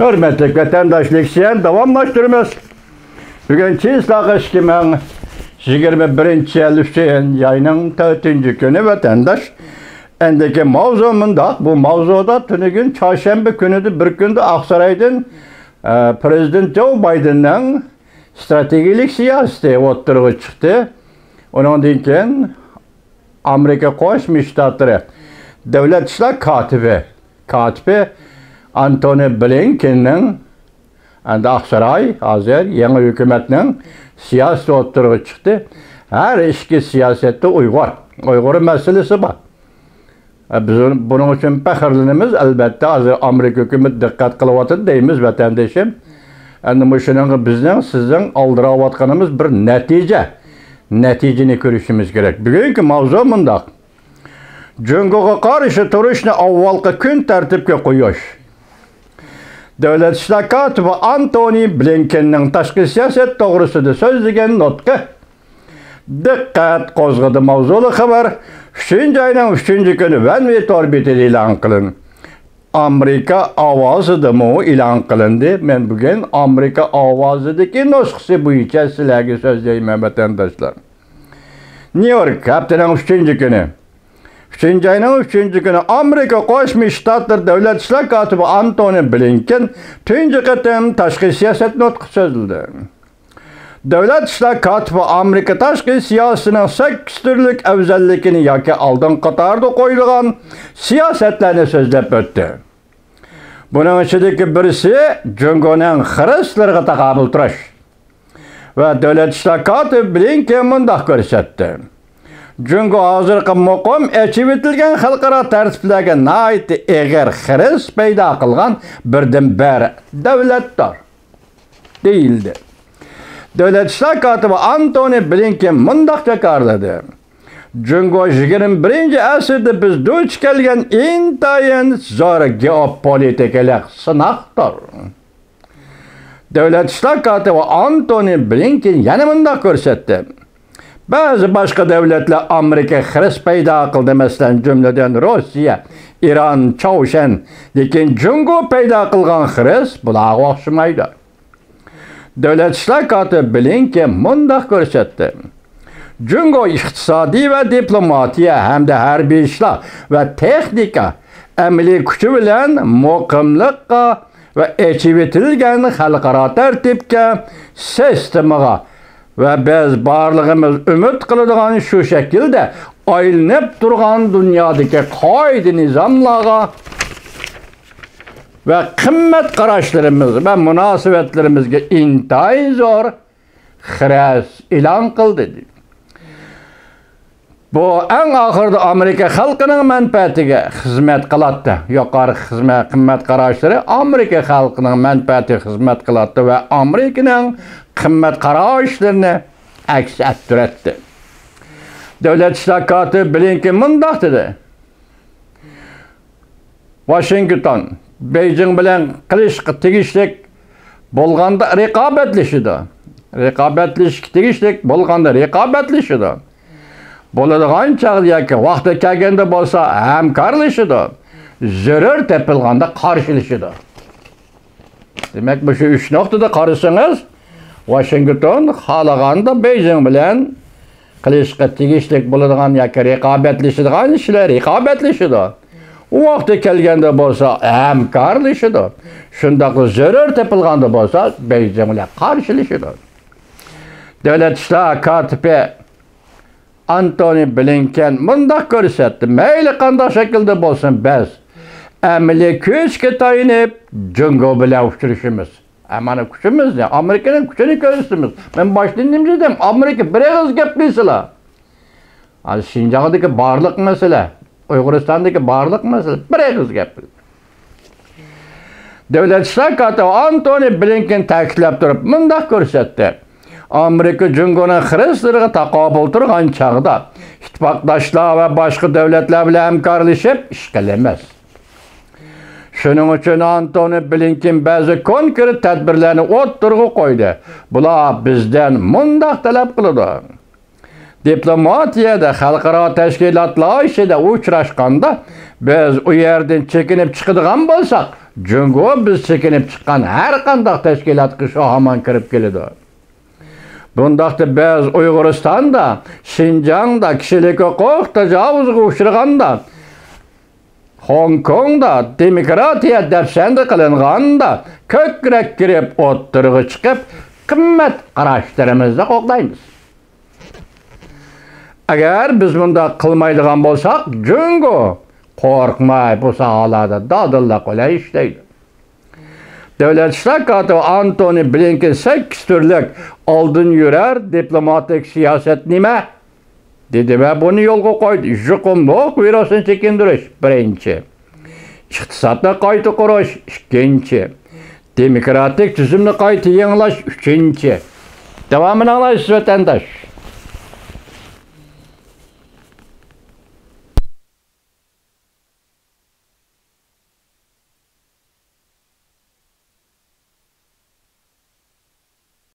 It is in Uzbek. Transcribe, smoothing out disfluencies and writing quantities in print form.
Hürmetli vatandaşlık siyen davamlaştırmaz. Bugün Çislak 2021 yıl Hüseyin yayının 4. günü vatandaş. Endeki mavzumunda, bu mavzuda tünü çarşamba günüdü, bir günde Aksaray'dan Prezident Joe Biden'ın stratejik siyaseti oturuğa çıktı. Onun dinken Amerika Koşmuş Ştatları Devlet İşler Katibi Antony Blinken'in Aksaray, hazır yeni hükümetinin siyaseti oturuğa çıktı. Her işki siyasette Uygur meselesi var. Biz bunun için pəxirlənimiz elbette hazır Amerika hükümeti dikkat kılıvatı deyimiz vatandaşım. Yani bu şunun bizden sizden aldıravatkanımız bir neticeni görüşümüz gerek. Bugünkü mavzu mundaq. Cungoga qarşı turuşni avvalqı gün tertipke qo'yish. Devlet İşler Katibi Antony Blinken'in tashqi siyosat to'g'risida so'zlagan nutqi dikkat qo'zg'adi. Mavzuli xabar 3. ayının 3. günü ben ve torbeti ilan kılın. Amerika avazıdır mı ilan kılındı. Ben bugün Amerika avazıdaki nüshası bu içe sizlerge sözleyeyim vatandaşlar. New York haftanın 3. günü. 3. ayının 3. günü Amerika Koşmuş Ştatları Devlet İşler Katibi Antony Blinken tüncü kıtım tashqi siyosat nutqi sözledi. Devlet İşler Katibi Amerika tashqi siyosatının 8 türlük özellikini yoki oldin qatorda qo'yilgan siyosatlarni so'zlab o'tdi. Bunun ichidagi birisi Jungoning xristianlarga taqobil turish. Va Devlet İşler Katibi Blinken mundaq ko'rsatdi. Jungo hozirgi muqim echib etilgan xalqaro tartiblarga nihoyat eg'ir xiris paydo qilgan birdan-bir davlatdir deyildi. Devlet İşler Katibi Antony Blinken mundaq takrorladi. Jungo 21. asrda biz duch kelgan intayin zo'r geopolitik sinoqdir. Devlet İşler Katibi Antony Blinken yana mundaq ko'rsatdi. Bazı başka devletler Amerika xiris paydo qildi, masalan jumladan Rossiya, İran, Çavuşen, lekin Jungo paydo qilgan xiris bularga o'xshamaydi. Devlet İşler Katibi Blinken mundaq ko'rsatdi. Jungo iqtisodiy va diplomatiya hamda harbiy ishlar va texnika amaliy kuchi bilan muqimlikqa va echib etilgan xalqaro tartibga, sistemaga ve biz barlığımız ümit kıladigan şu şekilde aylanıp turgan dünyadaki qoida nizamlarga ve qimmat qarashlarimiz ve münasebetlerimizge intayin zo'r xiras e'lon qildi. Bu en ahırda Amerika xalqining manfaatiga xizmat qiladi. Yuqori qimmat qarashlari Amerika xalqining manfaatiga xizmat qiladi ve Amerikaning qimmat qarashlarini aks ettiradi. Devlet İşler Katibi Blinken mundaq dedi. Washington Beijing bilan qilishga tegishlik bo'lganda raqobatlashadi. Raqobatlashishga tegishlik bo'lganda raqobatlashadi. Bo'ladigan chaqda yoki vaqti kelganda bo'lsa hamkorlashadi. Zarar topilganda qarshilashadi. Demak, bu shu 3 nuqtada qarasangiz, Washington xohlaganda Beijing bilan qilishga tegishlik bo'ladigan yoki raqobatlashadigan ishlar raqobatlashadi. U vaqti kelganda bo'lsa hamkorlashadi. Shundaq zarar topilganda bo'lsa Beijing bilan qarshilashadi. Devlet İşler Katibi Antony Blinken mundaq ko'rsatdi. Mayli qanday shaklda bo'lsin, biz amaliy kuchga tayanib Jungo bilan uchrashimiz. Amana kuchimiz ne? Amerika'nın kuchini ko'rsatamiz. Men boshdan nima dedim? Amerika bir og'iz gap qilsalar. Hozir Xinjiangdagi barliq masala, Uyg'uristondagi barliq masala bir og'iz gap. Devlet İşler Katibi Antony Blinken ta'kidlab turib mundaq ko'rsatdi. Amerika Jungoning xristianlarga taqobil turgan chaqda ittifoqdoshlar va boshqa davlatlar bilan hamkorlashib ish qilamas. Shuning uchun Antony Blinken ba'zi konkret tadbirlarni o'ttirg'i qo'ydi. Bular bizdan mundaq talab qiladi. Diplomatiyada xalqaro tashkilotlar ishida uchrashganda biz u yerdan chekinib chiqadigan bo'lsak, Jungo biz çekinip çıkan her kandak teşkilatı şu haman kirip keledi. Bundaqda bez Uyg'uristonda, Şinjan'da kişilik hukuk tajovuzga uchraganda, Hong Kongda demokratiya dafsanda qilinganda ko'krak kirib o'ttirg'i chiqib, qimmat qarashlarimizni qo'llaymiz. Agar biz bunda qilmaydigan bo'lsak, Jungo qo'rqmay bu sohalarda dadilla qolay ishlaydi. Devlet İşler Katibi Antony Blinken 8 türlük oldun yurar diplomatik siyaset nime? Dedi ve bunu yolga koydu. Juqumluq virusini çekindirish birinchi. İqtisodni qayta qurish ikkinchi. Demokratik tuzumni qayta yangilash uchinchi. Davomini anglaysiz vatandosh.